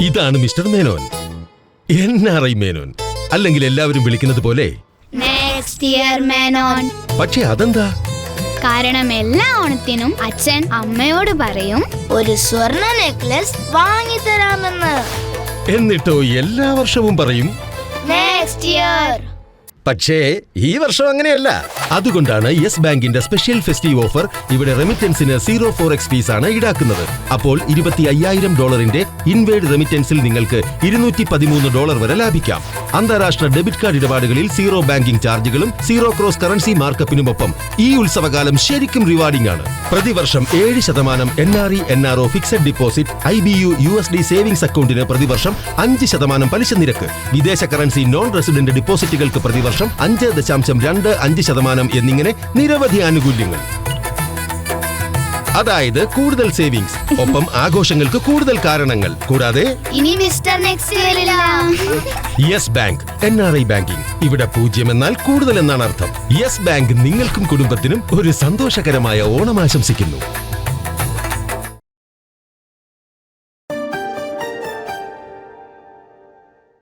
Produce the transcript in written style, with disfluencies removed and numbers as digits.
ഇതാണ് mister Menon, NRI Menon, അല്ലെങ്കിൽ എല്ലാവരും വിളിക്കുന്നത് പോലെ നെക്സ്റ്റ് ഇയർ മേനോൻ. പക്ഷെ അതെന്താ? കാരണം എല്ലാ ഓണത്തിനും അച്ഛൻ അമ്മയോട് പറയും ഒരു സ്വർണ്ണ നെക്ലസ് വാങ്ങിത്തരാമെന്ന്. എന്നിട്ടോ എല്ലാ വർഷവും പറയും നെക്സ്റ്റ് ഇയർ. പക്ഷേ ഈ വർഷം അങ്ങനെയല്ല. അതുകൊണ്ടാണ് യെസ് ബാങ്കിന്റെ സ്പെഷ്യൽ ഫെസ്റ്റീവ് ഓഫർ ഇവിടെ റെമിറ്റൻസിന് 0.4x ഫീസ് ആണ് ഈടാക്കുന്നത്. അപ്പോൾ $25,000 ഇൻവേർഡ് റെമിറ്റൻസിൽ നിങ്ങൾക്ക് $213 വരെ ലാഭിക്കാം. അന്താരാഷ്ട്ര ഡെബിറ്റ് കാർഡ് ഇടപാടുകളിൽ 0 ബാങ്കിംഗ് ചാർജുകളും 0 ക്രോസ് കറൻസി മാർക്കപ്പിനുമൊപ്പം ഈ ഉത്സവകാലം ശരിക്കും റിവാർഡിംഗ് ആണ്. പ്രതിവർഷം 7% NRE NRO fixed deposit IBU USD savings അക്കൗണ്ടിന് പ്രതിവർഷം 5% പലിശ നിരക്ക്. വിദേശ കറൻസി നോൺ റെസിഡന്റ് ഡിപ്പോസിറ്റുകൾക്ക് പ്രതിവർഷം 5.25% എന്നിങ്ങനെ നിരവധി ആനുകൂല്യങ്ങൾ. അതായത് കൂടുതൽ സേവിങ്സ്, ഒപ്പം ആഘോഷങ്ങൾക്ക് കൂടുതൽ കാരണങ്ങൾ. കൂടാതെ ഇനി മിസ്റ്റർ നെക്സ്റ്റ് ഇയറില്ല. Yes Bank NRI banking. ഇവിടെ 0 എന്നാൽ കൂടുതൽ എന്നാണ് അർത്ഥം. യെസ് ബാങ്ക് നിങ്ങൾക്കും കുടുംബത്തിനും ഒരു സന്തോഷകരമായ ഓണം ആശംസിക്കുന്നു.